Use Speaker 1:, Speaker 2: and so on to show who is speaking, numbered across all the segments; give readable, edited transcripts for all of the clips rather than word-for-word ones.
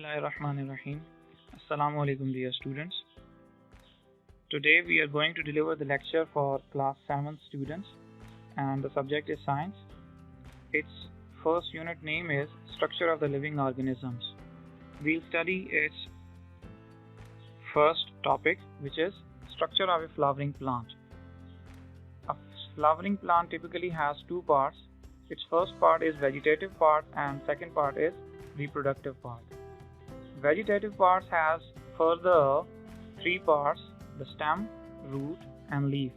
Speaker 1: Bismillahirrahmanirrahim. Assalamu alaikum dear students. Today we are going to deliver the lecture for class 7 students and the subject is science. Its first unit name is Structure of the Living Organisms. We'll study its first topic, which is structure of a flowering plant. A flowering plant typically has two parts. Its first part is vegetative part and second part is reproductive part. Vegetative parts has further three parts: the stem, root and leaf.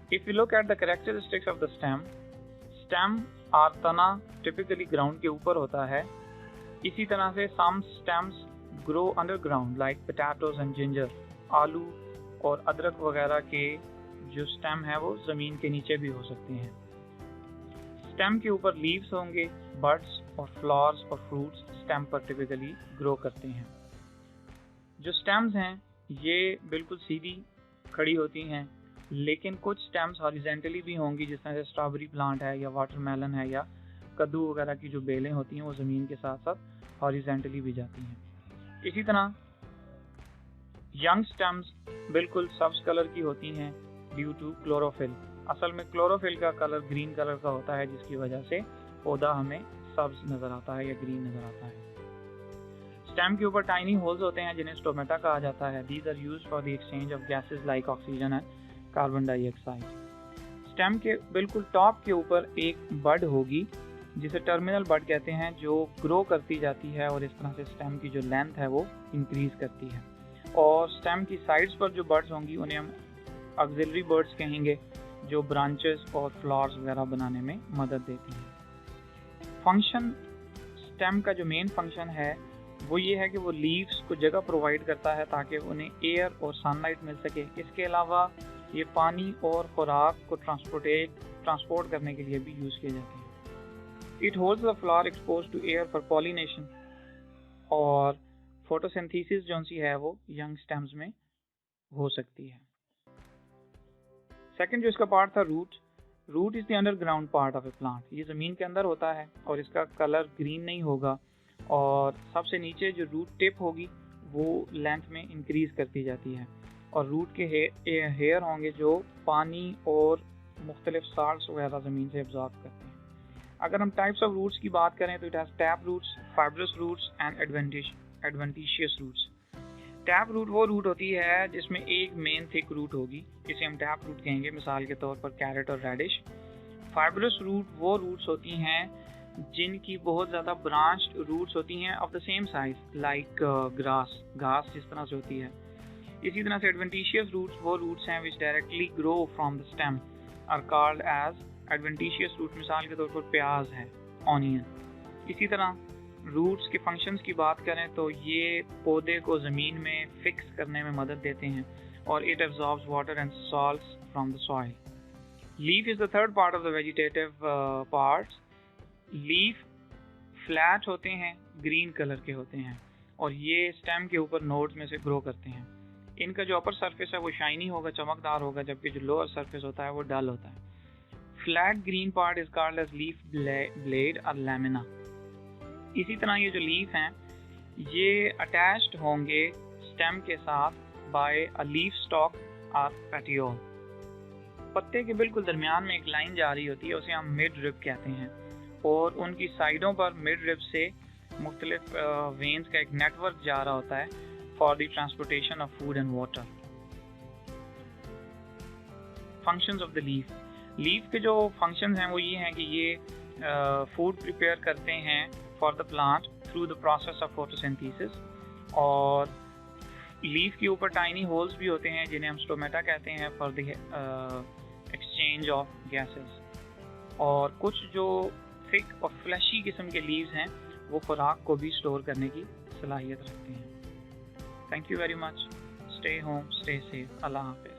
Speaker 1: If you look at the characteristics of the stem और तना typically ground के ऊपर होता है. इसी तरह से some stems grow underground like potatoes and ginger. आलू और अदरक वगैरह के जो स्टेम है वो ज़मीन के नीचे भी हो सकते हैं. स्टेम के ऊपर लीव्स होंगे. बड्स और फ्लावर्स और फ्रूट्स स्टेम पर टिपिकली ग्रो करते हैं. जो स्टेम्स हैं ये बिल्कुल सीधी खड़ी होती हैं, लेकिन कुछ स्टेम्स हॉरिजेंटली भी होंगी, जिस तरह से स्ट्रॉबेरी प्लांट है या वाटरमेलन है या कद्दू वगैरह की जो बेलें होती हैं वो ज़मीन के साथ साथ हॉरिजेंटली भी जाती हैं. इसी तरह यंग स्टेम्स बिल्कुल सब्ज कलर की होती हैं ड्यू टू क्लोरोफिल. असल में क्लोरोफिल का कलर ग्रीन कलर का होता है, जिसकी वजह से पौधा हमें सब्ज नज़र आता है या ग्रीन नज़र आता है. स्टेम के ऊपर टाइनी होल्स होते हैं जिन्हें स्टोमेटा कहा जाता है. These are used for the exchange of gases like oxygen and carbon dioxide. Stem के बिल्कुल टॉप के ऊपर एक बड होगी जिसे टर्मिनल बड कहते हैं, जो ग्रो करती जाती है और इस तरह से स्टेम की जो लेंथ है वो इंक्रीज करती है. और स्टेम की साइड्स पर जो बर्ड्स होंगी उन्हें हम ऑक्सिलरी बर्ड्स कहेंगे, जो ब्रांचेस और फ्लावर्स वगैरह बनाने में मदद देती हैं. फंक्शन स्टेम का जो मेन फंक्शन है वो ये है कि वो लीव्स को जगह प्रोवाइड करता है ताकि उन्हें एयर और सनलाइट मिल सके. इसके अलावा ये पानी और खुराक को ट्रांसपोर्ट करने के लिए भी यूज़ किए जाते हैं. It holds the flower expose to air for pollination. और फोटोसिंथेसिस जो सी है वो यंग स्टेम्स में हो सकती है. सेकंड जो इसका पार्ट था root is the underground part of a plant. ये ज़मीन के अंदर होता है और इसका कलर ग्रीन नहीं होगा. और सबसे नीचे जो रूट टिप होगी वो लेंथ में इंक्रीज करती जाती है. और रूट के हेयर होंगे जो पानी और मुख्तलिफ साल्ट्स वगैरह ज़मीन से एब्जॉर्ब करते हैं. अगर हम टाइप्स ऑफ रूट्स की बात करें तो it has tap roots, fibrous roots and adventitious roots. Tap root वो रूट होती है जिसमें एक मेन थिक रूट होगी, इसे हम टैप रूट कहेंगे, मिसाल के तौर पर कैरेट और रेडिश. फाइब्रस रूट वो रूट्स होती हैं जिनकी बहुत ज़्यादा ब्रांच्ड रूट्स होती हैं of the same size like घास जिस तरह से होती है. इसी तरह से एडवेंटिशियस रूट्स वो रूट्स हैं which directly grow from the stem are called as adventitious root. मिसाल के तौर पर प्याज है, ऑनियन. इसी तरह रूट्स के फंक्शंस की बात करें तो ये पौधे को ज़मीन में फिक्स करने में मदद देते हैं और it absorbs water and salts from the soil. Leaf is the third part of the vegetative parts. Leaf flat होते हैं, ग्रीन कलर के होते हैं और ये स्टेम के ऊपर नोड्स में से ग्रो करते हैं. इनका जो अपर सरफेस है वो शाइनी होगा, चमकदार होगा, जबकि जो लोअर सरफेस होता है वो डल होता है. Flat green part is called as leaf blade और लैमिना. इसी तरह ये जो लीफ हैं ये अटैच्ड होंगे स्टेम के साथ बाय अ लीफ स्टॉक और पेटियोल. पत्ते के बिल्कुल दरमियान में एक लाइन जा रही होती है, उसे हम मिड रिब कहते हैं. और उनकी साइडों पर मिड रिब से मुख्तलिफ वेन्स का एक नेटवर्क जा रहा होता है for the transportation of food and water. Functions of the leaf. Leaf के जो फंक्शंस हैं वो ये हैं कि ये फूड प्रिपेयर करते हैं for the plant through the process of photosynthesis. और लीफ के ऊपर टाइनी होल्स भी होते हैं जिन्हें हम स्टोमेटा कहते हैं for the exchange of gases. और कुछ जो थिक और फ्लैशी किस्म के लीव्स हैं वो खुराक को भी स्टोर करने की सलाहियत रखते हैं. Thank you very much. Stay home, stay safe. अल्लाह हाफिज़.